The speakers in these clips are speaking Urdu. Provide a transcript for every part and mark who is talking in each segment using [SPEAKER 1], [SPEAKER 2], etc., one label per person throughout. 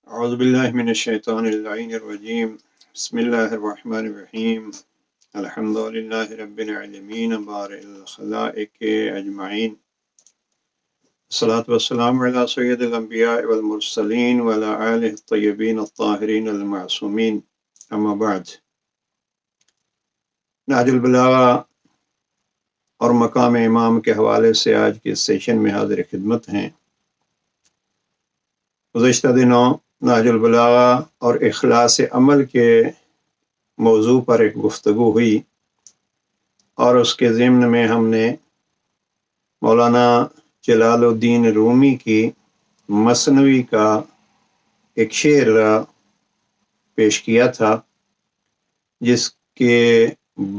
[SPEAKER 1] اعوذ باللہ من الشیطان اللعین الرجیم بسم اللہ الرحمن الرحیم الحمد للہ رب العالمین بارئ الخلائق اجمعین الصلاۃ والسلام علی سید الانبیاء والمرسلین وعلی آلہ الطیبین الطاہرین المعصومین اما بعد۔ نہج البلاغہ اور مقام امام کے حوالے سے آج کے سیشن میں حاضر خدمت ہیں۔ گزشتہ دنوں نہج البلاغہ اور اخلاص عمل کے موضوع پر ایک گفتگو ہوئی اور اس کے ضمن میں ہم نے مولانا جلال الدین رومی کی مثنوی کا ایک شعر پیش کیا تھا، جس کے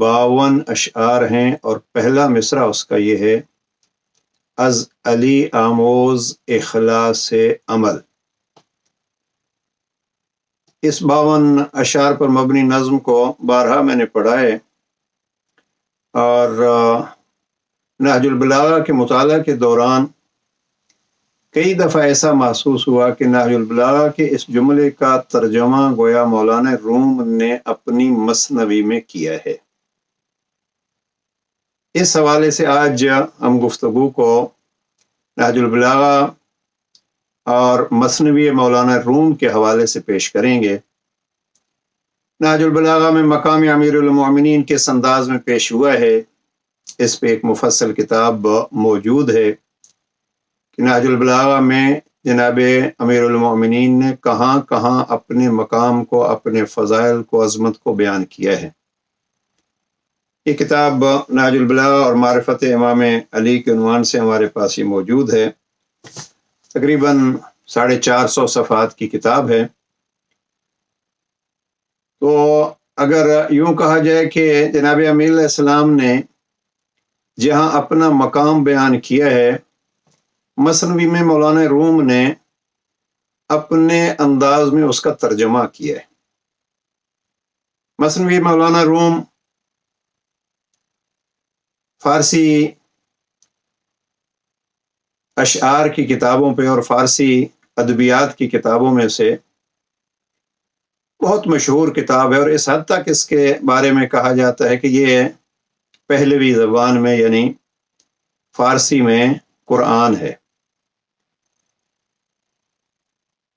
[SPEAKER 1] 52 اشعار ہیں، اور پہلا مصرع اس کا یہ ہے: از علی آموز اخلاص عمل۔ اس 52 اشعار پر مبنی نظم کو بارہا میں نے پڑھا ہے، اور نہج البلاغہ کے مطالعہ کے دوران کئی دفعہ ایسا محسوس ہوا کہ نہج البلاغہ کے اس جملے کا ترجمہ گویا مولانا روم نے اپنی مثنوی میں کیا ہے۔ اس حوالے سے آج ہم گفتگو کو نہج البلاغہ اور مثنوی مولانا روم کے حوالے سے پیش کریں گے۔ نہج البلاغہ میں مقام امیر المومنین کس انداز میں پیش ہوا ہے، اس پہ ایک مفصل کتاب موجود ہے کہ نہج البلاغہ میں جناب امیر المومنین نے کہاں کہاں اپنے مقام کو، اپنے فضائل کو، عظمت کو بیان کیا ہے۔ یہ کتاب نہج البلاغہ اور معرفت امام علی کے عنوان سے ہمارے پاس یہ موجود ہے۔ تقریباً 450 صفحات کی کتاب ہے۔ تو اگر یوں کہا جائے کہ جناب امیر علیہ السلام نے جہاں اپنا مقام بیان کیا ہے، مثنوی میں مولانا روم نے اپنے انداز میں اس کا ترجمہ کیا ہے۔ مثنوی مولانا روم فارسی اشعار کی کتابوں پہ اور فارسی ادبیات کی کتابوں میں سے بہت مشہور کتاب ہے، اور اس حد تک اس کے بارے میں کہا جاتا ہے کہ یہ پہلوی زبان میں یعنی فارسی میں قرآن ہے۔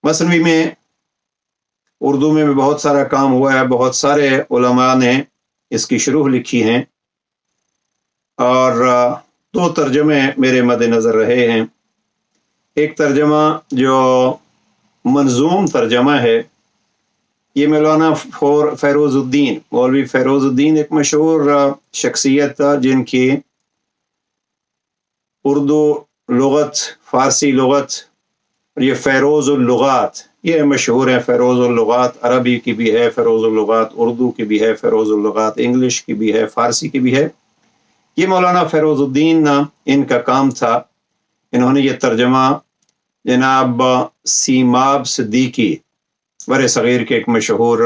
[SPEAKER 1] مثنوی میں اردو میں بھی بہت سارا کام ہوا ہے، بہت سارے علماء نے اس کی شروح لکھی ہیں، اور 2 ترجمے میرے مد نظر رہے ہیں۔ ایک ترجمہ جو منظوم ترجمہ ہے، یہ مولانا فیروز الدین، مولوی فیروز الدین ایک مشہور شخصیت تھا، جن کی اردو لغت، فارسی لغت، یہ فیروز اللغات یہ مشہور ہے۔ فیروز اللغات عربی کی بھی ہے، فیروز اللغات اردو کی بھی ہے، فیروز اللغات انگلش کی بھی ہے، فارسی کی بھی ہے۔ یہ مولانا فیروز الدین ان کا کام تھا۔ انہوں نے یہ ترجمہ جناب سیماب صدیقی، بر صغیر کے ایک مشہور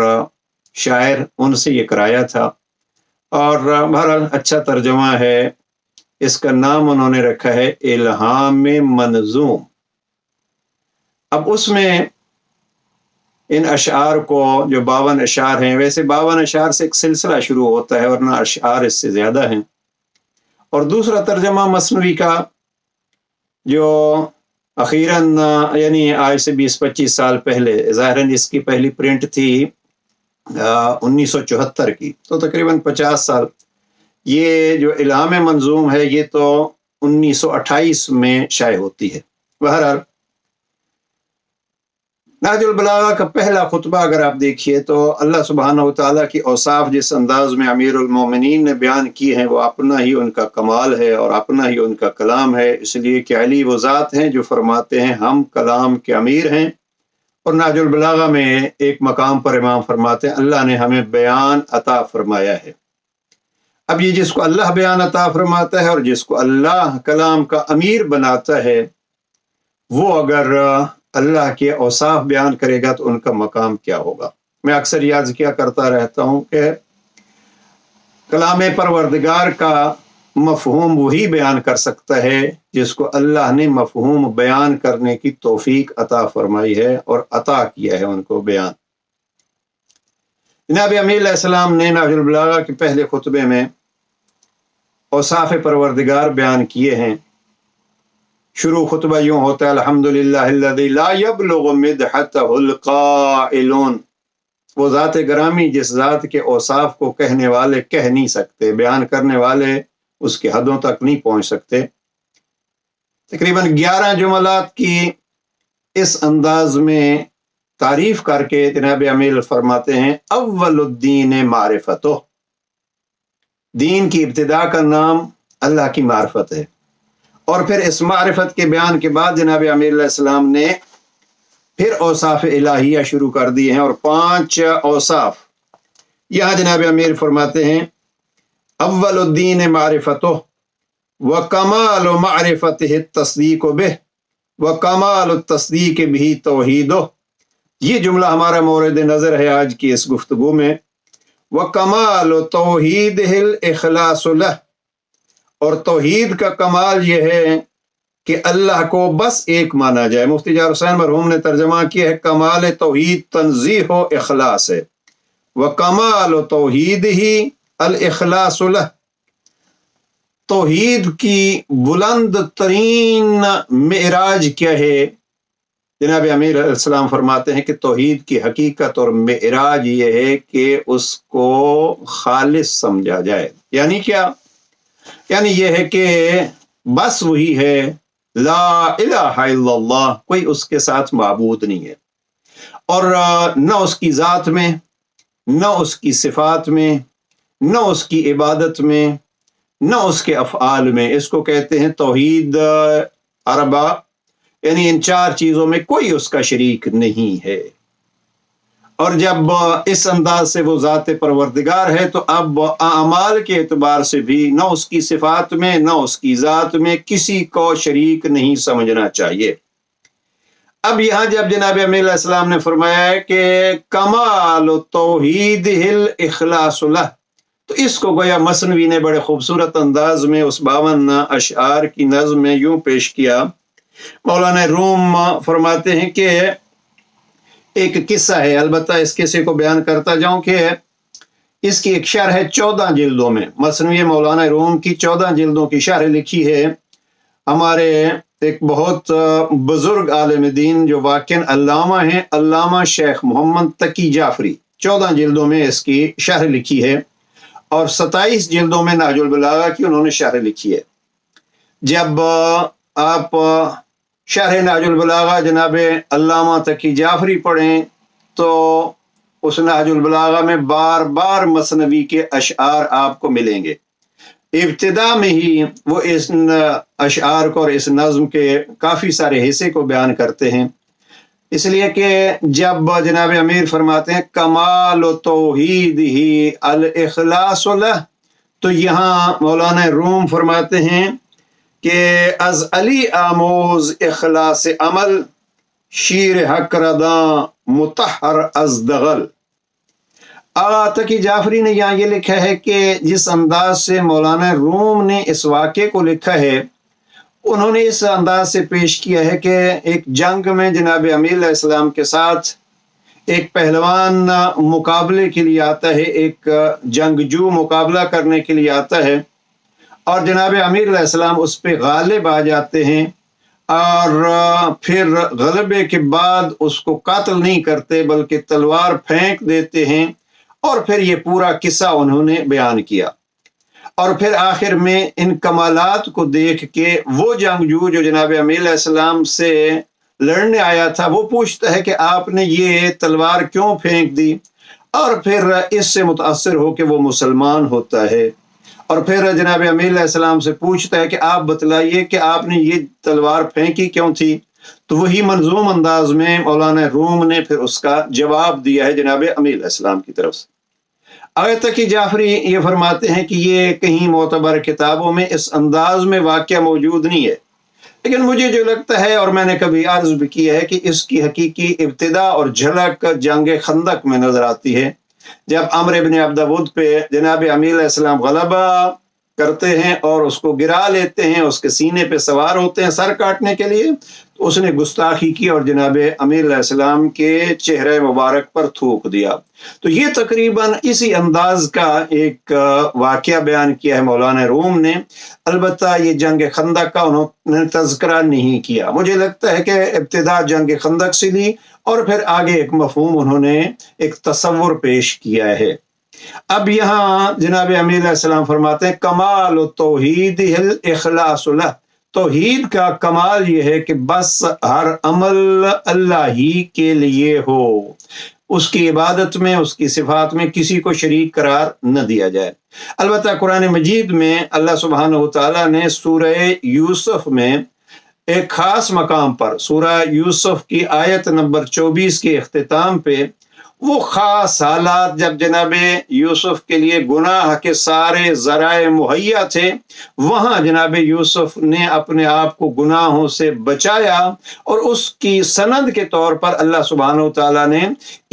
[SPEAKER 1] شاعر، ان سے یہ کرایا تھا، اور بہرحال اچھا ترجمہ ہے۔ اس کا نام انہوں نے رکھا ہے الہام منظوم۔ اب اس میں ان اشعار کو، جو 52 اشعار ہیں، ویسے 52 اشعار سے ایک سلسلہ شروع ہوتا ہے، ورنہ اشعار اس سے زیادہ ہیں۔ اور دوسرا ترجمہ مثنوی کا، جو اخیراً یعنی آج سے 20-25 سال پہلے، ظاہراً اس کی پہلی پرنٹ تھی 1974 کی، تو تقریباً 50 سال۔ یہ جو الہام منظوم ہے، یہ تو 1928 میں شائع ہوتی ہے۔ بہرحال نہج البلاغہ کا پہلا خطبہ اگر آپ دیکھیے تو اللہ سبحانہ وتعالیٰ کی اوصاف جس انداز میں امیر المومنین نے بیان کی ہیں، وہ اپنا ہی ان کا کمال ہے اور اپنا ہی ان کا کلام ہے، اس لیے کہ علی وہ ذات ہیں جو فرماتے ہیں ہم کلام کے امیر ہیں۔ اور نہج البلاغہ میں ایک مقام پر امام فرماتے ہیں اللہ نے ہمیں بیان عطا فرمایا ہے۔ اب یہ جس کو اللہ بیان عطا فرماتا ہے اور جس کو اللہ کلام کا امیر بناتا ہے، وہ اگر اللہ کے اوصاف بیان کرے گا تو ان کا مقام کیا ہوگا۔ میں اکثر یاد کیا کرتا رہتا ہوں کہ کلام پروردگار کا مفہوم وہی بیان کر سکتا ہے جس کو اللہ نے مفہوم بیان کرنے کی توفیق عطا فرمائی ہے اور عطا کیا ہے ان کو بیان۔ جناب امیر علیہ السلام نے نہج البلاغہ کے پہلے خطبے میں اوصاف پروردگار بیان کیے ہیں۔ شروع خطبہ یوں ہوتا ہے الحمدللہ الذی لا یبلغ مدحتہ القائلون، وہ ذات گرامی جس ذات کے اوصاف کو کہنے والے کہہ نہیں سکتے، بیان کرنے والے اس کی حدوں تک نہیں پہنچ سکتے۔ تقریباً 11 جملات کی اس انداز میں تعریف کر کے جناب امیر فرماتے ہیں اول الدین معرفتہ، دین کی ابتدا کا نام اللہ کی معرفت ہے۔ اور پھر اس معرفت کے بیان کے بعد جناب امیر علیہ السلام نے پھر اوصاف الہیہ شروع کر دیے ہیں، اور 5 اوصاف یہاں جناب امیر فرماتے ہیں اول الدین معرفتہ وکمال معرفتہ التصدیق بہ وکمال التصدیق بہ توحیدہ، یہ جملہ ہمارا مورد نظر ہے آج کی اس گفتگو میں۔ وکمال توحیدہ الاخلاص لہ، اور توحید کا کمال یہ ہے کہ اللہ کو بس ایک مانا جائے۔ مفتی جعفر حسین مرحوم نے ترجمہ کیا ہے کمال توحید تنزیہ و اخلاص ہے، وکمال توحید ہی الاخلاص لہ، توحید کی بلند ترین معراج کیا ہے؟ جناب امیر علیہ السلام فرماتے ہیں کہ توحید کی حقیقت اور معراج یہ ہے کہ اس کو خالص سمجھا جائے۔ یعنی کیا؟ یعنی یہ ہے کہ بس وہی ہے، لا الہ الا اللہ، کوئی اس کے ساتھ معبود نہیں ہے، اور نہ اس کی ذات میں، نہ اس کی صفات میں، نہ اس کی عبادت میں، نہ اس کے افعال میں۔ اس کو کہتے ہیں توحید اربع، یعنی ان 4 چیزوں میں کوئی اس کا شریک نہیں ہے۔ اور جب اس انداز سے وہ ذات پروردگار ہے تو اب اعمال کے اعتبار سے بھی نہ اس کی صفات میں نہ اس کی ذات میں کسی کو شریک نہیں سمجھنا چاہیے۔ اب یہاں جب جناب امیر علیہ السلام نے فرمایا ہے کہ کمال توحید الاخلاص لہ، تو اس کو گویا مثنوی نے بڑے خوبصورت انداز میں اس 52 اشعار کی نظم میں یوں پیش کیا۔ مولانا روم فرماتے ہیں کہ ایک قصہ ہے، البتہ اس قصے کو بیان کرتا جاؤں کہ اس کی ایک شرح ہے 14 جلدوں میں، مثنوی مولانا روم کی 14 جلدوں کی شرح لکھی ہے ہمارے ایک بہت بزرگ عالم دین جو واقعاً علامہ ہیں، علامہ شیخ محمد تقی جعفری، 14 جلدوں میں اس کی شرح لکھی ہے، اور 27 جلدوں میں نہج البلاغہ کی انہوں نے شرح لکھی ہے۔ جب آپ شرح نہج البلاغہ جناب علامہ تقی جعفری پڑھیں تو اس نہج البلاغہ میں بار بار مثنوی کے اشعار آپ کو ملیں گے۔ ابتدا میں ہی وہ اس اشعار کو اور اس نظم کے کافی سارے حصے کو بیان کرتے ہیں، اس لیے کہ جب جناب امیر فرماتے ہیں کمال توحید ہی الاخلاص لہ، تو یہاں مولانا روم فرماتے ہیں کہ از علی آموز اخلاص عمل، شیر حق رداں مطہر از دغل۔ آغا تقی جعفری نے یہاں یہ لکھا ہے کہ جس انداز سے مولانا روم نے اس واقعے کو لکھا ہے، انہوں نے اس انداز سے پیش کیا ہے کہ ایک جنگ میں جناب امیر علیہ السلام کے ساتھ ایک پہلوان مقابلے کے لیے آتا ہے، ایک جنگجو مقابلہ کرنے کے لیے آتا ہے، اور جناب امیر علیہ السلام اس پہ غالب آ جاتے ہیں، اور پھر غلبے کے بعد اس کو قتل نہیں کرتے بلکہ تلوار پھینک دیتے ہیں، اور پھر یہ پورا قصہ انہوں نے بیان کیا۔ اور پھر آخر میں ان کمالات کو دیکھ کے وہ جنگجو جو جناب امیر علیہ السلام سے لڑنے آیا تھا وہ پوچھتا ہے کہ آپ نے یہ تلوار کیوں پھینک دی، اور پھر اس سے متاثر ہو کے وہ مسلمان ہوتا ہے، اور پھر جناب امیر علیہ السلام سے پوچھتا ہے کہ آپ بتلائیے کہ آپ نے یہ تلوار پھینکی کیوں تھی، تو وہی منظوم انداز میں مولانا روم نے پھر اس کا جواب دیا ہے جناب امیر علیہ السلام کی طرف سے۔ آغا تقی جعفری یہ فرماتے ہیں کہ یہ کہیں معتبر کتابوں میں اس انداز میں واقعہ موجود نہیں ہے، لیکن مجھے جو لگتا ہے، اور میں نے کبھی عرض بھی کیا ہے، کہ اس کی حقیقی ابتدا اور جھلک جنگ خندق میں نظر آتی ہے، جب عمرو بن عبد ود پہ جناب امیر علیہ السلام غلبہ کرتے ہیں اور اس کو گرا لیتے ہیں، اس کے سینے پہ سوار ہوتے ہیں سر کاٹنے کے لیے، تو اس نے گستاخی کی اور جناب امیر علیہ السلام کے چہرے مبارک پر تھوک دیا۔ تو یہ تقریباً اسی انداز کا ایک واقعہ بیان کیا ہے مولانا روم نے۔ البتہ یہ جنگ خندق کا انہوں نے تذکرہ نہیں کیا۔ مجھے لگتا ہے کہ ابتدا جنگ خندق سے لی اور پھر آگے ایک مفہوم انہوں نے ایک تصور پیش کیا ہے۔ اب یہاں جناب امیر علیہ السلام فرماتے ہیں کمال توحید الاخلاص لہ، توحید کا کمال یہ ہے کہ بس ہر عمل اللہ ہی کے لیے ہو، اس کی عبادت میں، اس کی صفات میں کسی کو شریک قرار نہ دیا جائے۔ البتہ قرآن مجید میں اللہ سبحانہ وتعالیٰ نے سورہ یوسف میں ایک خاص مقام پر، سورہ یوسف کی آیت نمبر 24 کے اختتام پہ، وہ خاص حالات جب جناب یوسف کے لیے گناہ کے سارے ذرائع مہیا تھے، وہاں جناب یوسف نے اپنے آپ کو گناہوں سے بچایا، اور اس کی سند کے طور پر اللہ سبحانہ وتعالیٰ نے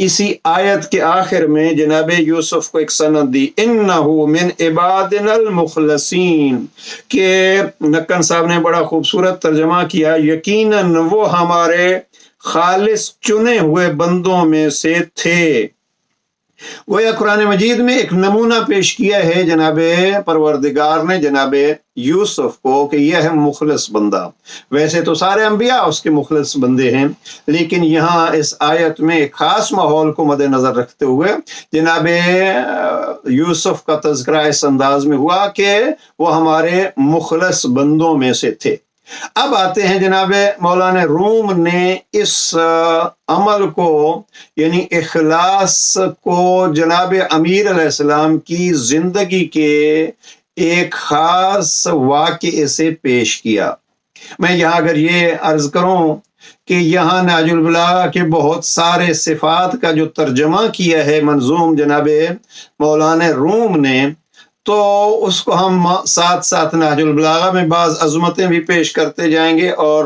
[SPEAKER 1] اسی آیت کے آخر میں جناب یوسف کو ایک سند دی، انہو من عبادنا المخلصین، کہ نکن صاحب نے بڑا خوبصورت ترجمہ کیا، یقیناً وہ ہمارے خالص چنے ہوئے بندوں میں سے تھے۔ گویا قرآن مجید میں ایک نمونہ پیش کیا ہے جناب پروردگار نے جناب یوسف کو کہ یہ ہے مخلص بندہ۔ ویسے تو سارے انبیاء اس کے مخلص بندے ہیں، لیکن یہاں اس آیت میں ایک خاص ماحول کو مد نظر رکھتے ہوئے جناب یوسف کا تذکرہ اس انداز میں ہوا کہ وہ ہمارے مخلص بندوں میں سے تھے۔ اب آتے ہیں جناب مولانا روم نے اس عمل کو یعنی اخلاص کو جناب امیر علیہ السلام کی زندگی کے ایک خاص واقعے سے پیش کیا۔ میں یہاں اگر یہ عرض کروں کہ یہاں نہج البلاغہ کے بہت سارے صفات کا جو ترجمہ کیا ہے منظوم جناب مولانا روم نے، تو اس کو ہم ساتھ ساتھ نہج البلاغہ میں بعض عظمتیں بھی پیش کرتے جائیں گے اور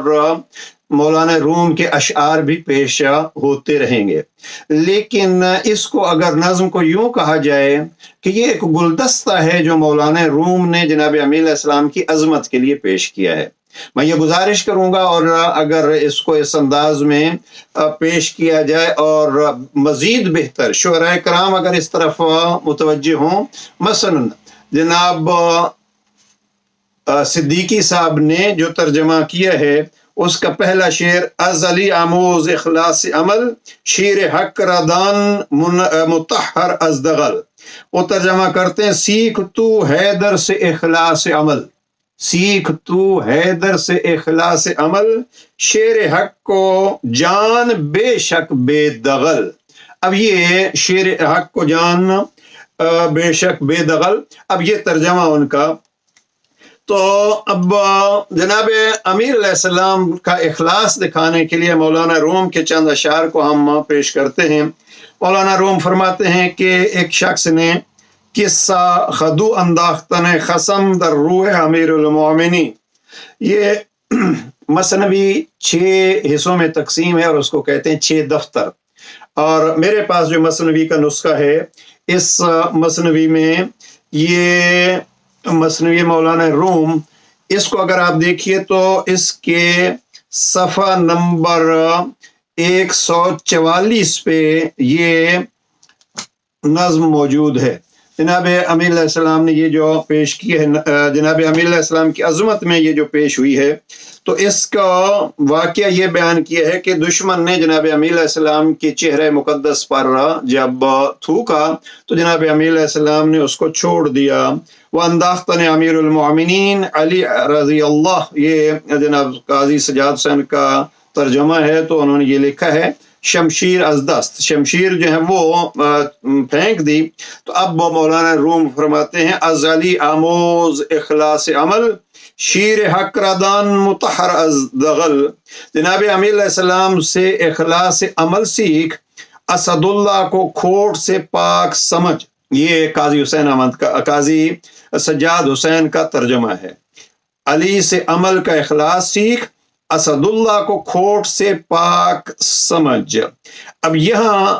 [SPEAKER 1] مولانا روم کے اشعار بھی پیش ہوتے رہیں گے۔ لیکن اس کو اگر نظم کو یوں کہا جائے کہ یہ ایک گلدستہ ہے جو مولانا روم نے جناب امیر علیہ السلام کی عظمت کے لیے پیش کیا ہے۔ میں یہ گزارش کروں گا، اور اگر اس کو اس انداز میں پیش کیا جائے اور مزید بہتر شعراء کرام اگر اس طرف متوجہ ہوں، مثلا جناب صدیقی صاحب نے جو ترجمہ کیا ہے اس کا پہلا شعر ازلی آموز اخلاص عمل، شیر حق ردان مطہر از دغل، وہ ترجمہ کرتے ہیں سیکھ تو حیدر سے اخلاص عمل، سیکھ تو حیدر سے اخلاص عمل، شیر حق کو جان بے شک بے دغل۔ اب یہ شیر حق کو جان بے شک بے دغل، اب یہ ترجمہ ان کا۔ تو اب جناب امیر علیہ السلام کا اخلاص دکھانے کے لیے مولانا روم کے چند اشعار کو ہم پیش کرتے ہیں۔ مولانا روم فرماتے ہیں کہ ایک شخص نے قصہ خدو انداختن خسم در روح امیر المومنین، یہ مثنوی 6 حصوں میں تقسیم ہے اور اس کو کہتے ہیں 6 دفتر، اور میرے پاس جو مثنوی کا نسخہ ہے اس مثنوی میں یہ مثنوی مولانا روم، اس کو اگر آپ دیکھیے تو اس کے صفحہ نمبر 144 پہ یہ نظم موجود ہے۔ جناب امیر علیہ السلام نے یہ جو پیش کی ہے، جناب امیر علیہ السلام کی عظمت میں یہ جو پیش ہوئی ہے، تو اس کا واقعہ یہ بیان کیا ہے کہ دشمن نے جناب امیر علیہ السلام کے چہرے مقدس پر جب تھوکا تو جناب امیر علیہ السلام نے اس کو چھوڑ دیا۔ وہ انداختن امیر المومنین علی رضی اللہ، یہ جناب قاضی سجاد حسین کا ترجمہ ہے، تو انہوں نے یہ لکھا ہے شمشیر از دست، شمشیر جو ہے وہ پھینک دی۔ تو اب مولانا روم فرماتے ہیں ازلی آموز اخلاص عمل، شیر حق ردان مطہر از دغل، جناب امیر علیہ السلام سے اخلاص عمل سیکھ، اسد اللہ کو کھوٹ سے پاک سمجھ، یہ قاضی حسین احمد کا، قاضی سجاد حسین کا ترجمہ ہے۔ علی سے عمل کا اخلاص سیکھ، اسد اللہ کو کھوٹ سے پاک سمجھ۔ اب یہاں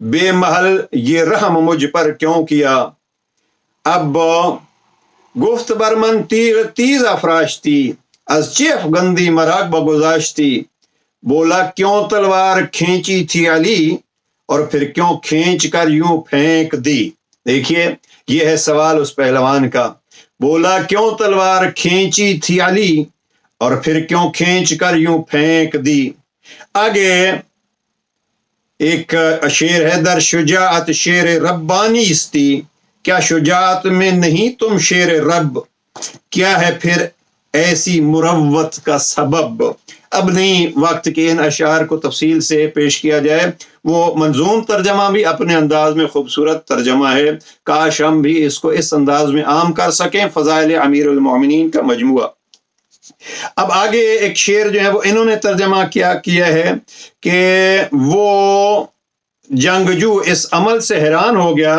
[SPEAKER 1] بے محل یہ رحم مجھ پر کیوں کیا؟ اب گفت بر من تیز افراشتی، از چیف گندی مراک بگذاشتی. بولا کیوں تلوار کھینچی تھی علی، اور پھر کیوں کھینچ کر یوں پھینک دی؟ دیکھیے یہ ہے سوال اس پہلوان کا. بولا کیوں تلوار کھینچی تھی علی، اور پھر کیوں کھینچ کر یوں پھینک دی. آگے ایک شعر ہے، در شجاعت شیر ربانی استی، کیا شجاعت میں نہیں تم شیر رب، کیا ہے پھر ایسی مروت کا سبب. اب نہیں وقت کے ان اشعار کو تفصیل سے پیش کیا جائے. وہ منظوم ترجمہ بھی اپنے انداز میں خوبصورت ترجمہ ہے، کاش ہم بھی اس کو اس انداز میں عام کر سکیں. فضائل امیر المومنین کا مجموعہ. اب آگے ایک شعر جو ہے وہ انہوں نے ترجمہ کیا ہے کہ وہ جنگجو اس عمل سے حیران ہو گیا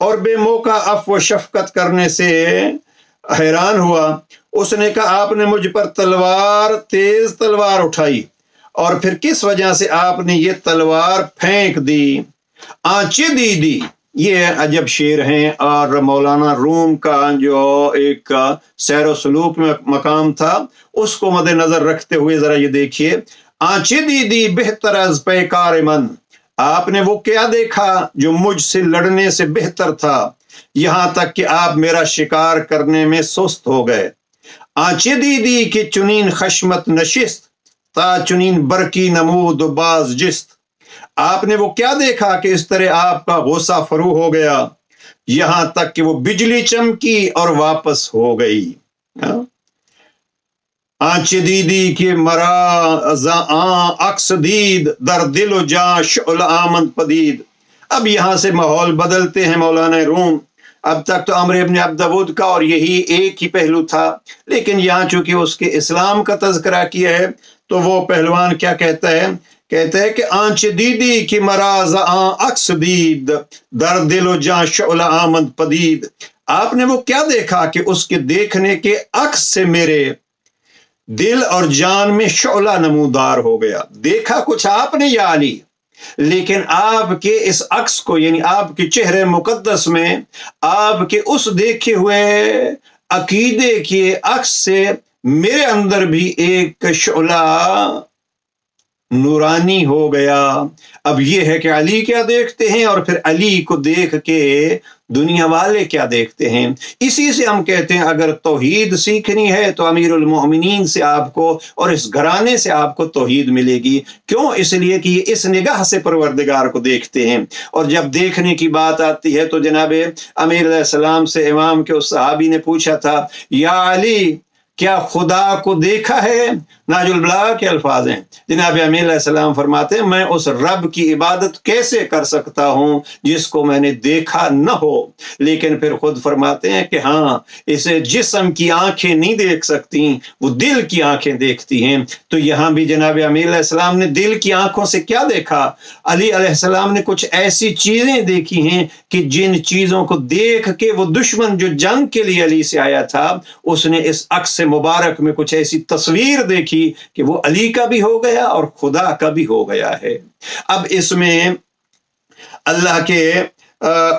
[SPEAKER 1] اور بے موقع عفو و شفقت کرنے سے حیران ہوا. اس نے کہا آپ نے مجھ پر تیز تلوار اٹھائی، اور پھر کس وجہ سے آپ نے یہ تلوار پھینک دی. آنچے دی یہ عجب شعر ہیں. اور مولانا روم کا جو ایک سیر و سلوک میں مقام تھا اس کو مد نظر رکھتے ہوئے ذرا یہ دیکھیے. آنچے دی بہتر از پیکار من، آپ نے وہ کیا دیکھا جو مجھ سے لڑنے سے بہتر تھا، یہاں تک کہ آپ میرا شکار کرنے میں سست ہو گئے. آنچے دی کہ چنین خشمت نشست، تا چنین برکی نمود و باز جست. آپ نے وہ کیا دیکھا کہ اس طرح آپ کا غصہ فرو ہو گیا، یہاں تک کہ وہ بجلی چمکی اور واپس ہو گئی. آنچ دیدی کہ مرا عکس دید، در دل و جاں شعل آمد پدید. اب یہاں سے ماحول بدلتے ہیں مولانا روم. اب تک تو عمرو ابن عبد ود کا اور یہی ایک ہی پہلو تھا، لیکن یہاں چونکہ اس کے اسلام کا تذکرہ کیا ہے تو وہ پہلوان کیا کہتا ہے کہ آنچ دیدی کی مراز عکس دید، در دل و جاں شعلہ آمد پدید. آپ نے وہ کیا دیکھا کہ اس کے دیکھنے کے عکس سے میرے دل اور جان میں شعلہ نمودار ہو گیا. دیکھا کچھ آپ نے یا علی، لیکن آپ کے اس عکس کو، یعنی آپ کے چہرے مقدس میں آپ کے اس دیکھے ہوئے عقیدے کے عکس سے میرے اندر بھی ایک شعلہ نورانی ہو گیا. اب یہ ہے کہ علی کیا دیکھتے ہیں اور پھر علی کو دیکھ کے دنیا والے کیا دیکھتے ہیں. اسی سے ہم کہتے ہیں اگر توحید سیکھنی ہے تو امیر المومنین سے آپ کو اور اس گھرانے سے آپ کو توحید ملے گی. کیوں؟ اس لیے کہ یہ اس نگاہ سے پروردگار کو دیکھتے ہیں. اور جب دیکھنے کی بات آتی ہے تو جناب امیر علیہ السلام سے امام کے اس صحابی نے پوچھا تھا، یا علی کیا خدا کو دیکھا ہے؟ ناج البلاغہ کے الفاظ ہیں. جناب امیر علیہ السلام فرماتے ہیں میں اس رب کی عبادت کیسے کر سکتا ہوں جس کو میں نے دیکھا نہ ہو. لیکن پھر خود فرماتے ہیں کہ ہاں، اسے جسم کی آنکھیں نہیں دیکھ سکتی، وہ دل کی آنکھیں دیکھتی ہیں. تو یہاں بھی جناب امیر علیہ السلام نے دل کی آنکھوں سے کیا دیکھا؟ علی علیہ السلام نے کچھ ایسی چیزیں دیکھی ہیں کہ جن چیزوں کو دیکھ کے وہ دشمن جو جنگ کے لیے علی سے آیا تھا اس نے اس عکس مبارک میں کچھ ایسی تصویر دیکھی کہ وہ علی کا بھی ہو گیا اور خدا کا بھی ہو گیا ہے. اب اس میں اللہ کے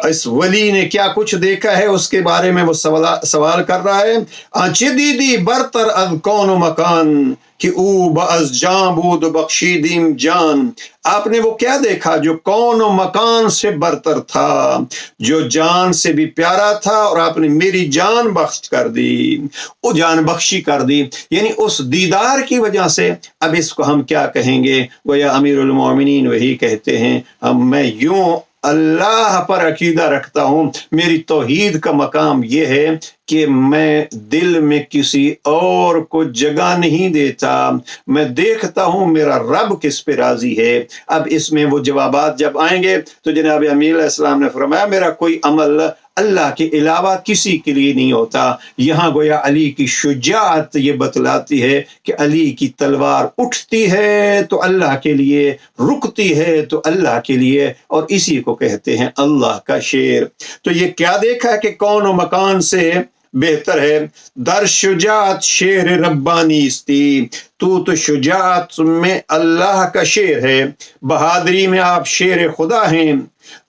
[SPEAKER 1] اس ولی نے کیا کچھ دیکھا ہے اس کے بارے میں وہ سوال کر رہا ہے. آنچ دیدی برتر از کون و مکان، کہ او باز جان بود بخشیدیم جان. آپ نے وہ کیا دیکھا جو کون و مکان سے برتر تھا، جو جان سے بھی پیارا تھا، اور آپ نے میری جان بخش کر دی، وہ جان بخشی کر دی. یعنی اس دیدار کی وجہ سے اب اس کو ہم کیا کہیں گے؟ وہ یا امیر المومنین وہی کہتے ہیں میں یوں اللہ پر عقیدہ رکھتا ہوں، میری توحید کا مقام یہ ہے کہ میں دل میں کسی اور کو جگہ نہیں دیتا، میں دیکھتا ہوں میرا رب کس پہ راضی ہے. اب اس میں وہ جوابات جب آئیں گے تو جناب امیر علیہ السلام نے فرمایا میرا کوئی عمل اللہ کے علاوہ کسی کے لیے نہیں ہوتا. یہاں گویا علی کی شجاعت یہ بتلاتی ہے کہ علی کی تلوار اٹھتی ہے تو اللہ کے لیے، رکتی ہے تو اللہ کے لیے، اور اسی کو کہتے ہیں اللہ کا شعر. تو یہ کیا دیکھا کہ کون و مکان سے بہتر ہے. در شجاعت شعر ربانی استی، تو شجاعت میں اللہ کا شعر ہے، بہادری میں آپ شعر خدا ہیں.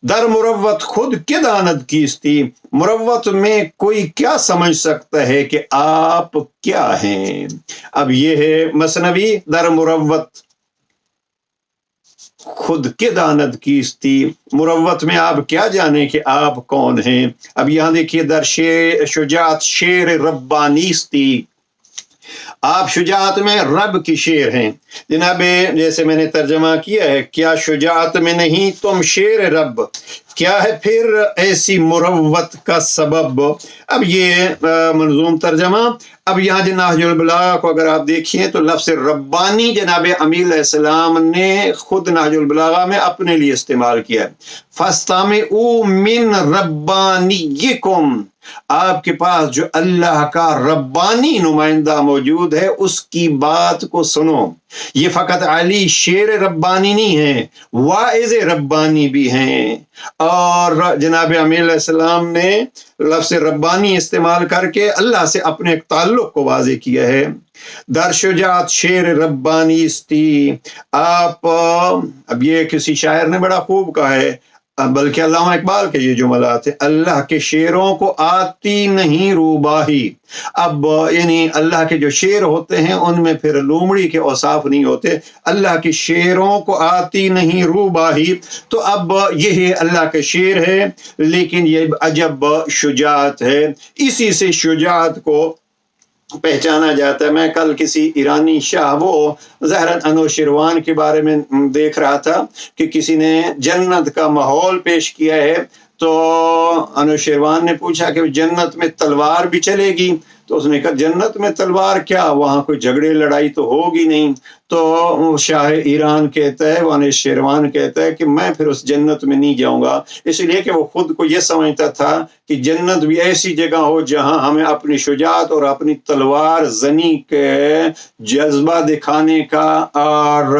[SPEAKER 1] در مروت خود کے داند کیستی، مروت میں کوئی کیا سمجھ سکتا ہے کہ آپ کیا ہیں. اب یہ ہے مثنوی. در مروت خود کے داند کیستی، مروت میں آپ کیا جانیں کہ آپ کون ہیں. اب یہاں دیکھیے در شجاعت شعر ربانیستی، آپ شجاعت میں رب کی شعر ہیں. جناب جیسے میں نے ترجمہ کیا ہے، کیا شجاعت میں نہیں تم شعر رب، کیا ہے پھر ایسی مروت کا سبب. اب یہ منظوم ترجمہ. اب یہاں نہج البلاغہ کو اگر آپ دیکھیں تو لفظ ربانی جناب امی علیہ السلام نے خود نہج البلاغہ میں اپنے لیے استعمال کیا. فاستمعوا من ربانیکم، آپ کے پاس جو اللہ کا ربانی نمائندہ موجود ہے اس کی بات کو سنو. یہ فقط علی شعر ربانی نہیں ہے، واعظ ربانی بھی ہیں. اور جناب امیر علیہ السلام نے لفظ ربانی استعمال کر کے اللہ سے اپنے ایک تعلق کو واضح کیا ہے. در شجاعت شعر ربانی استی، آپ اب یہ کسی شاعر نے بڑا خوب کہا ہے، بلکہ علامہ اقبال کے یہ جملات ہیں، اللہ کے شعروں کو آتی نہیں روباہی. اب یعنی اللہ کے جو شعر ہوتے ہیں ان میں پھر لومڑی کے اوصاف نہیں ہوتے، اللہ کے شعروں کو آتی نہیں روباہی. تو اب یہ اللہ کے شعر ہے، لیکن یہ عجب شجاعت ہے. اسی سے شجاعت کو پہچانا جاتا ہے. میں کل کسی ایرانی شاہ، وہ ظاہراً انوشیروان کے بارے میں دیکھ رہا تھا کہ کسی نے جنت کا ماحول پیش کیا ہے، تو انوشیروان نے پوچھا کہ جنت میں تلوار بھی چلے گی؟ تو اس نے کہا جنت میں تلوار کیا، وہاں کوئی جھگڑے لڑائی تو ہوگی نہیں. تو شاہ ایران کہتا ہے، انوشیروان کہتا ہے کہ میں پھر اس جنت میں نہیں جاؤں گا، اس لیے کہ وہ خود کو یہ سمجھتا تھا کہ جنت بھی ایسی جگہ ہو جہاں ہمیں اپنی شجاعت اور اپنی تلوار زنی کے جذبہ دکھانے کا اور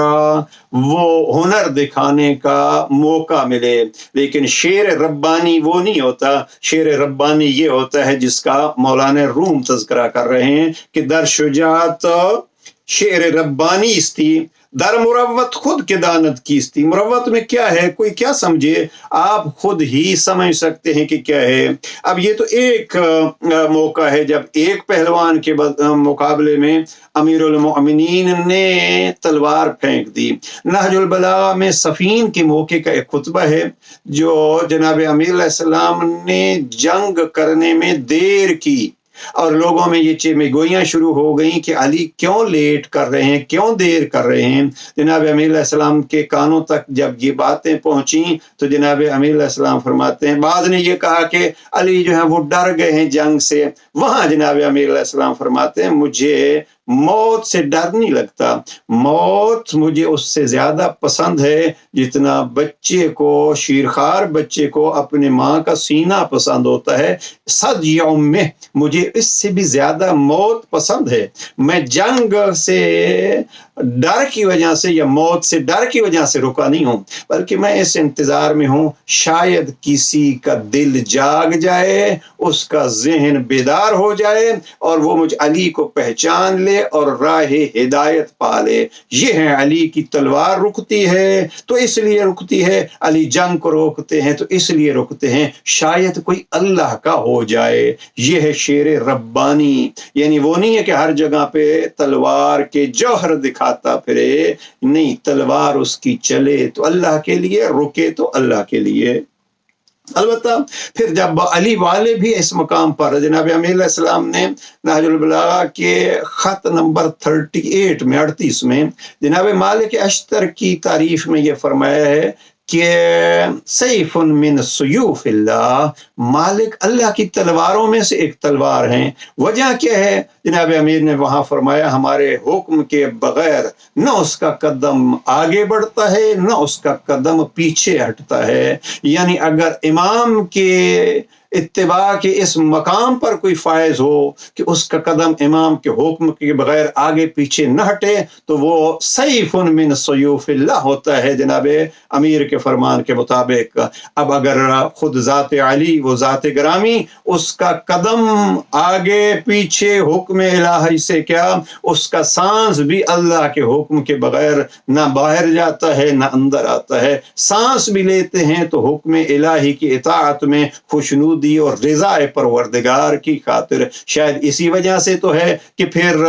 [SPEAKER 1] وہ ہنر دکھانے کا موقع ملے. لیکن شعر ربانی وہ نہیں ہوتا. شعر ربانی یہ ہوتا ہے جس کا مولانا روم تذکرہ کر رہے ہیں کہ در شجاعت شعر ربانی استی، در مروت خود کے دانت کیستی. مروت میں کیا ہے، کوئی کیا سمجھے، آپ خود ہی سمجھ سکتے ہیں کہ کیا ہے. اب یہ تو ایک موقع ہے جب ایک پہلوان کے مقابلے میں امیر المؤمنین نے تلوار پھینک دی. نہج البلاغہ میں صفین کے موقع کا ایک خطبہ ہے جو جناب امیر علیہ السلام نے جنگ کرنے میں دیر کی، اور لوگوں میں یہ چیزیں گوئیاں شروع ہو گئیں کہ علی کیوں لیٹ کر رہے ہیں، کیوں دیر کر رہے ہیں. جناب امیر علیہ السلام کے کانوں تک جب یہ باتیں پہنچیں تو جناب امیر علیہ السلام فرماتے ہیں، بعض نے یہ کہا کہ علی جو ہے وہ ڈر گئے ہیں جنگ سے. وہاں جناب امیر علیہ السلام فرماتے ہیں مجھے موت سے ڈر نہیں لگتا، موت مجھے اس سے زیادہ پسند ہے جتنا بچے کو، شیرخوار بچے کو اپنے ماں کا سینہ پسند ہوتا ہے. صد یوم میں مجھے اس سے بھی زیادہ موت پسند ہے. میں جنگ سے ڈر کی وجہ سے یا موت سے ڈر کی وجہ سے رکا نہیں ہوں، بلکہ میں اس انتظار میں ہوں شاید کسی کا دل جاگ جائے، اس کا ذہن بیدار ہو جائے اور وہ مجھ علی کو پہچان لے اور راہ ہدایت پا لے. یہ ہے علی کی تلوار رکتی ہے تو اس لیے رکتی ہے، علی جنگ کو روکتے ہیں تو اس لیے رکتے ہیں شاید کوئی اللہ کا ہو جائے. یہ ہے شعر ربانی. یعنی وہ نہیں ہے کہ ہر جگہ پہ تلوار کے جوہر دکھاتا پھرے، نہیں، تلوار اس کی چلے تو اللہ کے لیے، رکے تو اللہ کے لیے. البتہ پھر جب علی والے بھی اس مقام پر جناب امیر علیہ السلام نے نہج البلاغہ کے خط نمبر 38 میں 38 میں جناب مالک اشتر کی تعریف میں یہ فرمایا ہے کہ سیف من سیوف اللہ، مالک اللہ کی تلواروں میں سے ایک تلوار ہیں. وجہ کیا ہے؟ جناب امیر نے وہاں فرمایا ہمارے حکم کے بغیر نہ اس کا قدم آگے بڑھتا ہے نہ اس کا قدم پیچھے ہٹتا ہے. یعنی اگر امام کے اتباع کے اس مقام پر کوئی فائز ہو کہ اس کا قدم امام کے حکم کے بغیر آگے پیچھے نہ ہٹے تو وہ سیف من سیوف اللہ ہوتا ہے جناب امیر کے فرمان کے مطابق۔ اب اگر خود ذات علی، وہ ذات گرامی، اس کا قدم آگے پیچھے حکم الہی سے کیا، اس کا سانس بھی اللہ کے حکم کے بغیر نہ باہر جاتا ہے نہ اندر آتا ہے۔ سانس بھی لیتے ہیں تو حکم الہی کی اطاعت میں خوشنودی اور رضا پروردگار کی خاطر۔ شاید اسی وجہ سے تو ہے کہ پھر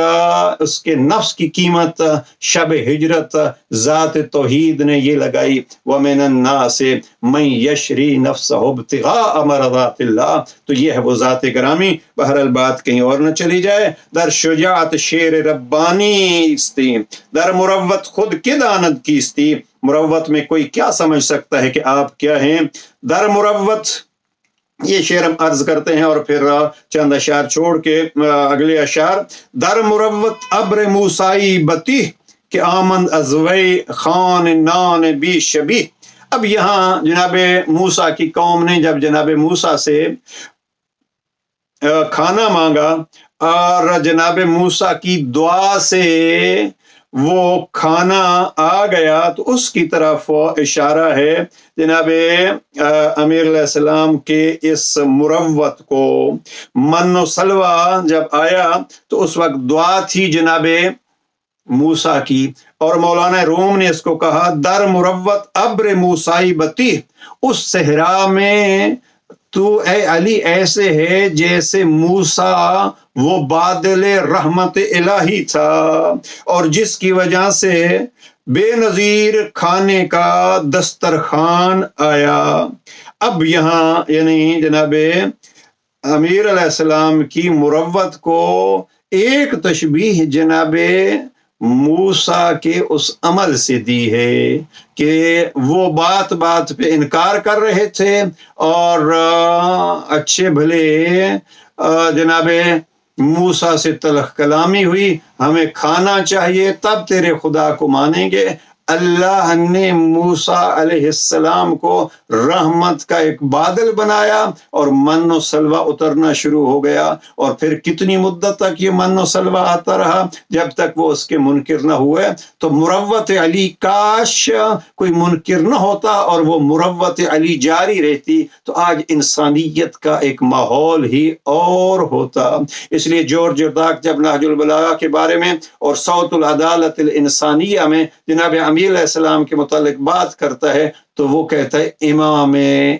[SPEAKER 1] اس کے نفس کی قیمت شب ہجرت ذات توحید نے یہ لگائی، وَمِنَ النَّاسِ مَن يَشْرِي نَفْسَهُ ابْتِغَاءَ مَرْضَاتِ اللَّهِ۔ تو یہ ہے وہ ذات گرامی۔ بہرحال بات کہیں اور نہ چلی جائے، در شجاعت شیر ربانی استی، در مروت خود کے داند کیستی۔ مروت میں کوئی کیا سمجھ سکتا ہے کہ آپ کیا ہیں؟ در مروت، یہ شعر ہم عرض کرتے ہیں اور پھر چند اشعار چھوڑ کے اگلے اشعار۔ در مروت ابر موسائی بتی کہ آمند ازوی خان نان بی شبی۔ اب یہاں جناب موسیٰ کی قوم نے جب جناب موسیٰ سے کھانا مانگا اور جناب موسیٰ کی دعا سے وہ کھانا آ گیا تو اس کی طرف اشارہ ہے جناب امیر علیہ السلام کے اس مروت کو۔ من و سلوہ جب آیا تو اس وقت دعا تھی جناب موسیٰ کی، اور مولانا روم نے اس کو کہا در مروت ابر موسائی بتی، اس صحرا میں تو اے علی ایسے ہے جیسے موسیٰ وہ بادل رحمت الہی تھا، اور جس کی وجہ سے بے نظیر کھانے کا دسترخوان آیا۔ اب یہاں یعنی جناب امیر علیہ السلام کی مروت کو ایک تشبیہ جناب موسیٰ کے اس عمل سے دی ہے کہ وہ بات بات پہ انکار کر رہے تھے اور اچھے بھلے جناب موسیٰ سے تلخ کلامی ہوئی، ہمیں کھانا چاہیے تب تیرے خدا کو مانیں گے۔ اللہ نے موسیٰ علیہ السلام کو رحمت کا ایک بادل بنایا اور من و سلوہ اترنا شروع ہو گیا، اور پھر کتنی مدت تک یہ من و سلوہ آتا رہا جب تک وہ اس کے منکر نہ ہوئے۔ تو مروت علی، کاش کوئی منکر نہ ہوتا اور وہ مروت علی جاری رہتی تو آج انسانیت کا ایک ماحول ہی اور ہوتا۔ اس لیے جورج ڈاک جب نہج البلاغہ کے بارے میں اور صوت العدالت الانسانیہ میں جناب امیر علیہ السلام کے متعلق بات کرتا ہے تو وہ کہتا ہے امام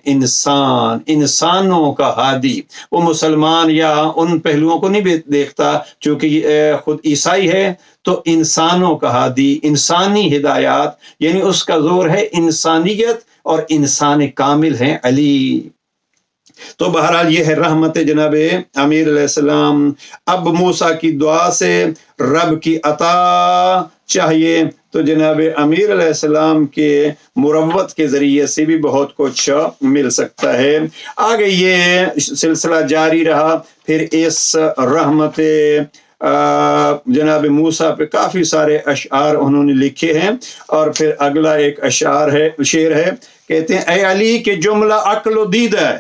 [SPEAKER 1] انسان، انسانوں کا ہادی۔ وہ مسلمان یا ان پہلوؤں کو نہیں دیکھتا چونکہ خود عیسائی ہے، تو انسانوں کا ہادی، انسانی ہدایات، یعنی اس کا زور ہے انسانیت اور انسان کامل ہیں علی۔ تو بہرحال یہ ہے رحمت جناب امیر علیہ السلام۔ اب موسیٰ کی دعا سے رب کی عطا چاہیے تو جناب امیر علیہ السلام کے مروت کے ذریعے سے بھی بہت کچھ مل سکتا ہے۔ آگے یہ سلسلہ جاری رہا، پھر اس رحمت جناب موسیٰ پہ کافی سارے اشعار انہوں نے لکھے ہیں، اور پھر اگلا ایک شعر ہے، کہتے ہیں اے علی کے جملہ عقل و دید ہے،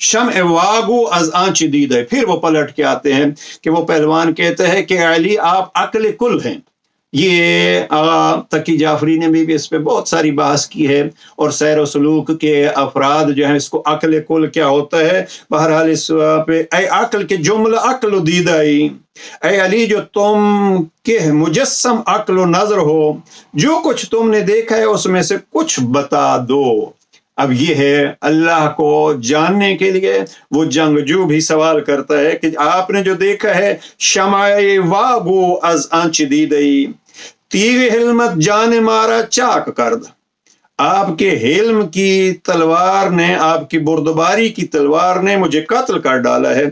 [SPEAKER 1] شمع واگو از آنچ دید ہے۔ پھر وہ پلٹ کے آتے ہیں کہ وہ پہلوان کہتے ہیں کہ علی آپ عقل کل ہیں۔ یہ آغا تقی جعفری نے بھی اس پہ بہت ساری بحث کی ہے، اور سیر و سلوک کے افراد جو ہیں اس کو عقل کل کیا ہوتا ہے۔ بہرحال اس پہ اے عقل کے جملہ عقل و دیدائی، اے علی جو تم کے مجسم عقل و نظر ہو، جو کچھ تم نے دیکھا ہے اس میں سے کچھ بتا دو۔ اب یہ ہے اللہ کو جاننے کے لیے وہ جنگجو بھی سوال کرتا ہے کہ آپ نے جو دیکھا ہے، شمع واگو از آنچ دیدئی، تیغ حلمت جان مارا چاک کرد، آپ کے حلم کی تلوار نے، آپ کی بردباری کی تلوار نے مجھے قتل کر ڈالا ہے۔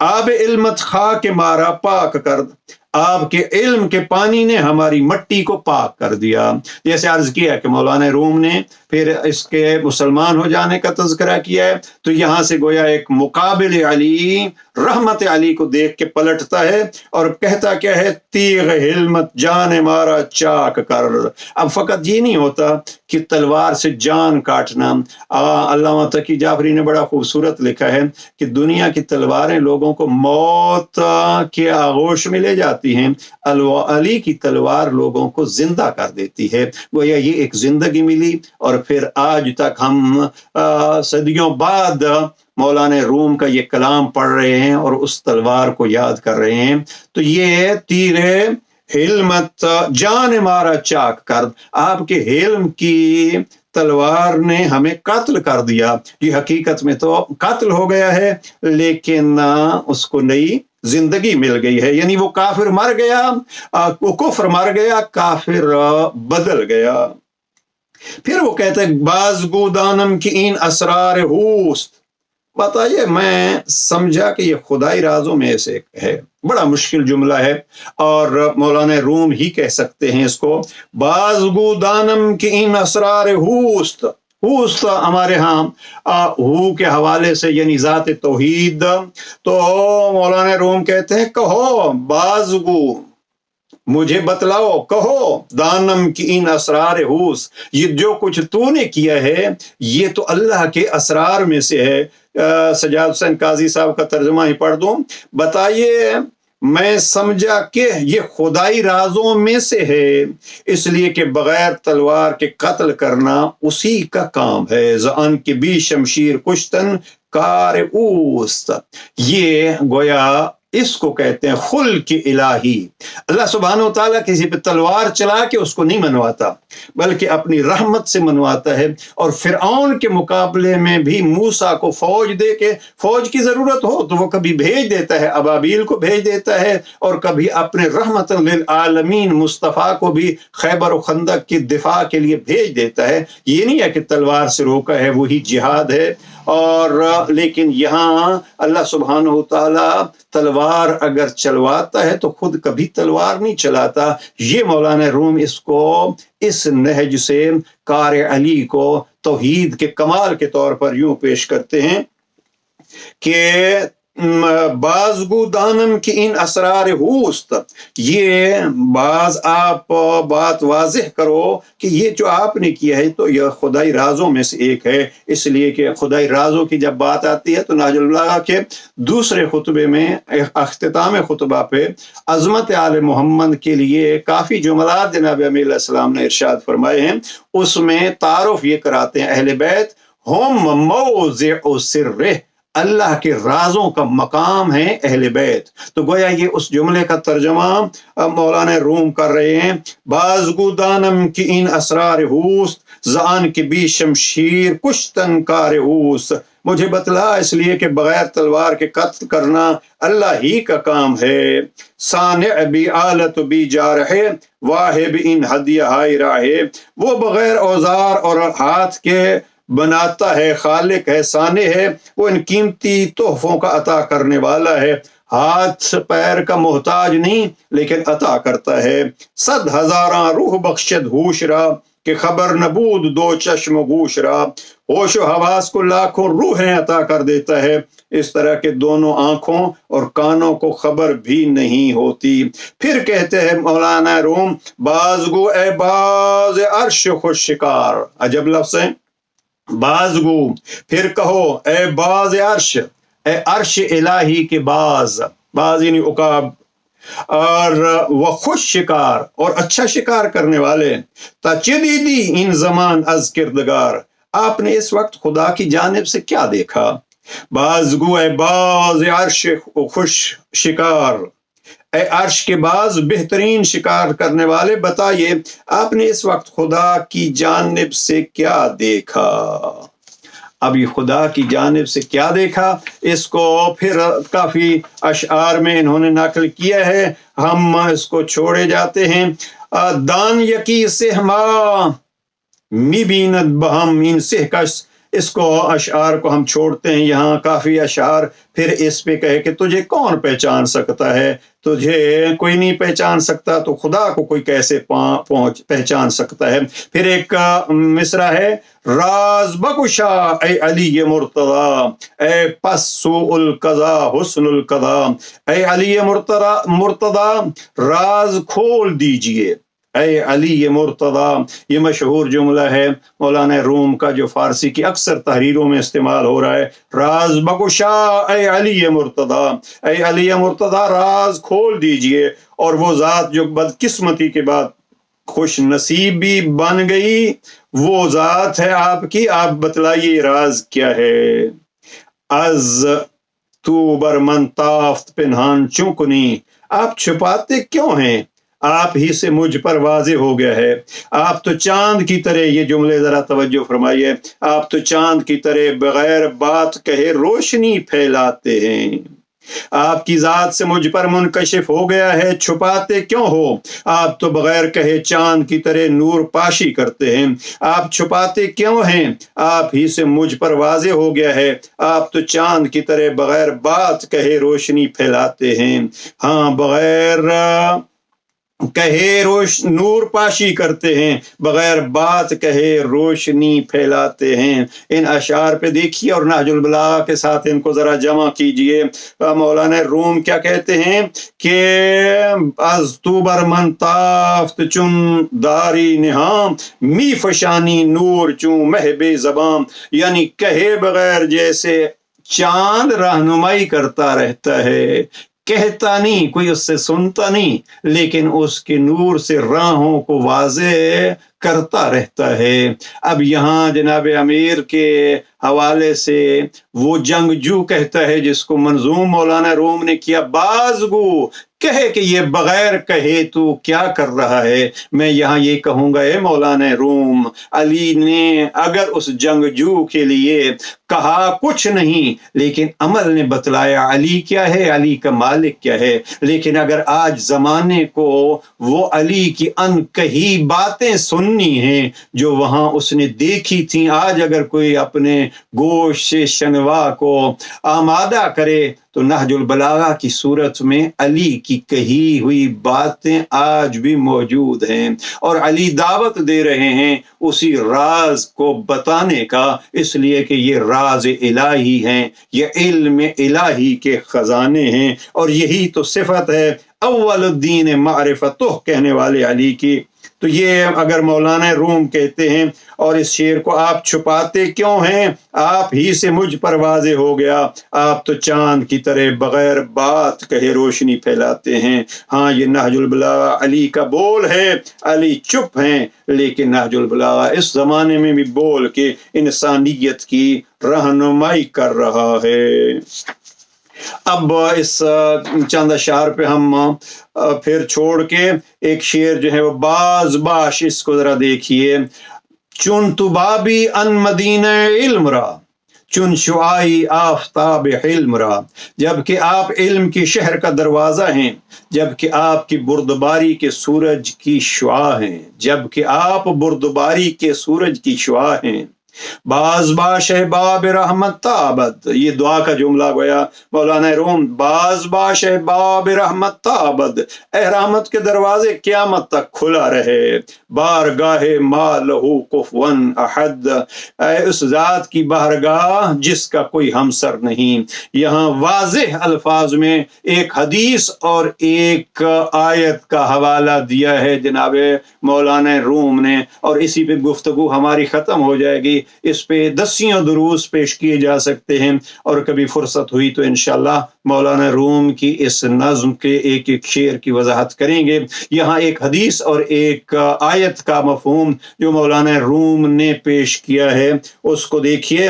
[SPEAKER 1] آب علمت خاک مارا پاک کرد، آپ کے علم کے پانی نے ہماری مٹی کو پاک کر دیا. جیسے عرض کیا کہ مولانا روم نے پھر اس کے مسلمان ہو جانے کا تذکرہ کیا ہے، تو یہاں سے گویا ایک مقابل علی رحمت علی کو دیکھ کے پلٹتا ہے اور کہتا کیا ہے، تیغ حلمت جان مارا چاک کر. اب فقط یہ نہیں ہوتا کہ تلوار سے جان کاٹنا. علامہ تقی جعفری نے بڑا خوبصورت لکھا ہے کہ دنیا کی تلواریں لوگوں کو موت کے آغوش میں لے جاتی ہیں، علی کی تلوار لوگوں کو زندہ کر دیتی ہے. گویا یہ ایک زندگی ملی، اور پھر آج تک ہم صدیوں بعد مولانا روم کا یہ کلام پڑھ رہے ہیں اور اس تلوار کو یاد کر رہے ہیں. تو یہ تیر حلمت جان مارا چاک کر، آپ کے حلم کی تلوار نے ہمیں قتل کر دیا. یہ حقیقت میں تو قتل ہو گیا ہے، لیکن اس کو نئی زندگی مل گئی ہے. یعنی وہ کافر مر گیا، وہ کفر مر گیا، کافر بدل گیا. پھر وہ کہتے ہیں بازگو دانم کی این اسرار ہوست. بتائیے، میں سمجھا کہ یہ خدائی رازوں میں سے ہے. بڑا مشکل جملہ ہے اور مولانا روم ہی کہہ سکتے ہیں اس کو. بازگو دانم کی این اسرار ہوست. ہوست ہمارے ہاں ہو کے حوالے سے یعنی ذات توحید. تو مولانا روم کہتے ہیں کہو بازگو، مجھے بتلاؤ، کہو دانم کی ان اسرار ہوس، یہ جو کچھ تو نے کیا ہے یہ تو اللہ کے اسرار میں سے ہے. سجاد حسین قاضی صاحب کا ترجمہ ہی پڑھ دوں. بتائیے، میں سمجھا کہ یہ خدائی رازوں میں سے ہے، اس لیے کہ بغیر تلوار کے قتل کرنا اسی کا کام ہے. زان کے بھی شمشیر کشتن کار اوست. یہ گویا اس کو کہتے ہیں خلق الہی. اللہ سبحانہ و تعالیٰ کسی پہ تلوار چلا کے اس کو نہیں منواتا، بلکہ اپنی رحمت سے منواتا ہے. اور فرعون کے مقابلے میں بھی موسیٰ کو فوج دے کے، فوج کی ضرورت ہو تو وہ کبھی بھیج دیتا ہے، ابابیل کو بھیج دیتا ہے، اور کبھی اپنے رحمت للعالمین مصطفیٰ کو بھی خیبر و خندق کی دفاع کے لیے بھیج دیتا ہے. یہ نہیں ہے کہ تلوار سے روکا ہے، وہی جہاد ہے. اور لیکن یہاں اللہ سبحانہ و تعالیٰ تلوار اگر چلواتا ہے تو خود کبھی تلوار نہیں چلاتا. یہ مولانا روم اس کو اس نہج سے کار علی کو توحید کے کمال کے طور پر یوں پیش کرتے ہیں کہ بازگو دانم کی ان اسرار ہوست. یہ بعض آپ بات واضح کرو کہ یہ جو آپ نے کیا ہے تو یہ خدائی رازوں میں سے ایک ہے. اس لیے کہ خدائی رازوں کی جب بات آتی ہے تو نہج البلاغہ کے دوسرے خطبے میں اختتام خطبہ پہ عظمت آل محمد کے لیے کافی جملات جناب امیر علیہ السلام نے ارشاد فرمائے ہیں. اس میں تعارف یہ کراتے ہیں اہل بیت ہم موضع سرہ، اللہ کے رازوں کا مقام ہے اہل بیت. تو گویا یہ اس جملے کا ترجمہ مولانا روم کر رہے ہیں. بازگو دانم کی ان اسرار ہوست، زان کے بھی شمشیر کشتن کار ہوست. مجھے بتلا اس لیے کہ بغیر تلوار کے قتل کرنا اللہ ہی کا کام ہے. صانع بھی آلت بھی جارح واہب ان ہدیہ ہائی راہ. وہ بغیر اوزار اور ہاتھ کے بناتا ہے، خالق ہے، صانع ہے. وہ ان قیمتی تحفوں کا عطا کرنے والا ہے، ہاتھ پیر کا محتاج نہیں لیکن عطا کرتا ہے. 100,000 روح بخشد ہوش را کہ خبر نبود دو چشم و گوش را. ہوش و حواس کو لاکھوں روحیں عطا کر دیتا ہے، اس طرح کے دونوں آنکھوں اور کانوں کو خبر بھی نہیں ہوتی. پھر کہتے ہیں مولانا روم بازگو اے باز عرش خوش شکار. عجب لفظ ہیں. بازگو، پھر کہو اے باز عرش، اے عرش الہی کے باز، باز یعنی عقاب، اور وہ خوش شکار اور اچھا شکار کرنے والے. تا چدیدی ان زمان از کردگار. آپ نے اس وقت خدا کی جانب سے کیا دیکھا؟ بازگو اے باز عرش خوش شکار، اے عرش کے باز بہترین شکار کرنے والے، بتائیے آپ نے اس وقت خدا کی جانب سے کیا دیکھا؟ اب یہ خدا کی جانب سے کیا دیکھا، اس کو پھر کافی اشعار میں انہوں نے نقل کیا ہے، ہم اس کو چھوڑے جاتے ہیں. دان یکی سہما می بیند بہم ان سہ کش اس کو اشعار کو ہم چھوڑتے ہیں، یہاں کافی اشعار پھر اس پہ کہے کہ تجھے کون پہچان سکتا ہے، تجھے کوئی نہیں پہچان سکتا تو خدا کو کوئی کیسے پہچان سکتا ہے۔ پھر ایک مصرع ہے، راز بگشا اے علی مرتضی، اے پس سوء القضا حسن القضا، اے علی مرتضی راز کھول دیجئے، اے علی مرتضی۔ یہ مشہور جملہ ہے مولانا روم کا جو فارسی کی اکثر تحریروں میں استعمال ہو رہا ہے، راز بگشا اے علی مرتضی، اے علی مرتضی راز کھول دیجئے۔ اور وہ ذات جو بدقسمتی کے بعد خوش نصیبی بن گئی، وہ ذات ہے آپ کی، آپ بتلائیے راز کیا ہے۔ از تو بر من تافت پنہان چونکنی، آپ چھپاتے کیوں ہیں، آپ ہی سے مجھ پر واضح ہو گیا ہے۔ آپ تو چاند کی طرح، یہ جملے ذرا توجہ فرمائیے، آپ تو چاند کی طرح بغیر بات کہے روشنی پھیلاتے ہیں۔ آپ کی ذات سے مجھ پر منکشف ہو گیا ہے، چھپاتے کیوں ہو، آپ تو بغیر کہے چاند کی طرح نور پاشی کرتے ہیں۔ آپ چھپاتے کیوں ہیں، آپ ہی سے مجھ پر واضح ہو گیا ہے، آپ تو چاند کی طرح بغیر بات کہے روشنی پھیلاتے ہیں۔ ہاں، بغیر کہے نور پاشی کرتے ہیں، بغیر بات کہے روشنی پھیلاتے ہیں۔ ان اشعار پہ دیکھیے اور نہج البلاغہ کے ساتھ ان کو ذرا جمع کیجئے۔ مولانا روم کیا کہتے ہیں کہ از تو بر من تافت چون داری نہام، می فشانی نور چون مہب زبام، یعنی کہے بغیر جیسے چاند رہنمائی کرتا رہتا ہے، کہتا نہیں، کوئی اس سے سنتا نہیں، لیکن اس کے نور سے راہوں کو واضح کرتا رہتا ہے۔ اب یہاں جناب امیر کے حوالے سے وہ جنگجو کہتا ہے، جس کو منظوم مولانا روم نے کیا، بازگو کہے کہ یہ بغیر کہے تو کیا کر رہا ہے۔ میں یہاں یہ کہوں گا، اے مولانا روم، علی نے اگر اس جنگجو کے لیے کہا کچھ نہیں، لیکن عمل نے بتلایا علی کیا ہے، علی کا مالک کیا ہے۔ لیکن اگر آج زمانے کو وہ علی کی انکہی باتیں سننی ہیں جو وہاں اس نے دیکھی تھیں، آج اگر کوئی اپنے گوش سے شنوا کو آمادہ کرے تو نہج البلاغہ کی صورت میں علی کی کہی ہوئی باتیں آج بھی موجود ہیں، اور علی دعوت دے رہے ہیں اسی راز کو بتانے کا، اس لیے کہ یہ راز الہی ہیں، یہ علم الہی کے خزانے ہیں، اور یہی تو صفت ہے اول الدین معرفتہ کہنے والے علی کی۔ تو یہ اگر مولانا روم کہتے ہیں، اور اس شعر کو آپ چھپاتے کیوں ہیں، آپ ہی سے مجھ پر واضح ہو گیا، آپ تو چاند کی طرح بغیر بات کہے روشنی پھیلاتے ہیں۔ ہاں، یہ نہج البلاغہ علی کا بول ہے، علی چپ ہیں، لیکن نہج البلاغہ اس زمانے میں بھی بول کے انسانیت کی رہنمائی کر رہا ہے۔ اب اس چند اشعار پہ ہم پھر چھوڑ کے ایک شعر جو ہے وہ باز باش، اس کو ذرا دیکھیے۔ چون تو بابی ان مدینہ علم را، چون شعائی آفتاب حلم را، جبکہ آپ علم کے شہر کا دروازہ ہیں، جبکہ آپ کی بردباری کے سورج کی شعاع ہیں، جبکہ آپ بردباری کے سورج کی شعاع ہیں۔ باز باش ہے باب رحمت تابد، یہ دعا کا جملہ گویا مولانا روم، باز باش ہے باب رحمت تابد، اے رحمت کے دروازے قیامت تک کھلا رہے، بارگاہ ما لہو کفون احد، اے اس ذات کی بارگاہ جس کا کوئی ہمسر نہیں۔ یہاں واضح الفاظ میں ایک حدیث اور ایک آیت کا حوالہ دیا ہے جناب مولانا روم نے، اور اسی پہ گفتگو ہماری ختم ہو جائے گی۔ اس پہ دسیوں دروس پیش کیے جا سکتے ہیں، اور کبھی فرصت ہوئی تو انشاءاللہ مولانا روم کی اس نظم کے ایک ایک شعر کی وضاحت کریں گے۔ یہاں ایک حدیث اور ایک آیت کا مفہوم جو مولانا روم نے پیش کیا ہے اس کو دیکھیے۔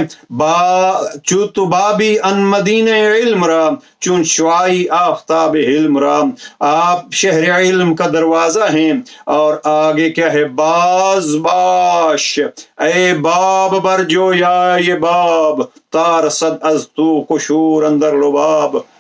[SPEAKER 1] چوت بابی ان مدینہ علم را، چون شعائی آفتاب علم را، آپ شہر علم کا دروازہ ہیں، اور آگے کیا ہے، باز باش اے باب بر جو یا یہ باب، تار صد از تو قشور اندر لباب،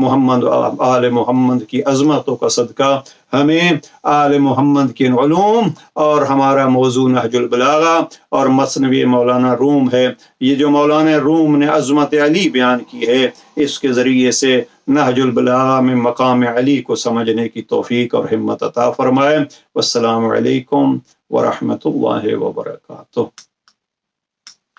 [SPEAKER 1] محمد و آل محمد کی عظمتوں کا صدقہ ہمیں آل محمد کے علوم اور ہمارا موضوع نہج البلاغہ اور مثنوی مولانا روم ہے، یہ جو مولانا روم نے عظمت علی بیان کی ہے، اس کے ذریعے سے نہج البلاغہ میں مقام علی کو سمجھنے کی توفیق اور ہمت عطا فرمائے۔ والسلام علیکم ورحمۃ اللہ وبرکاتہ۔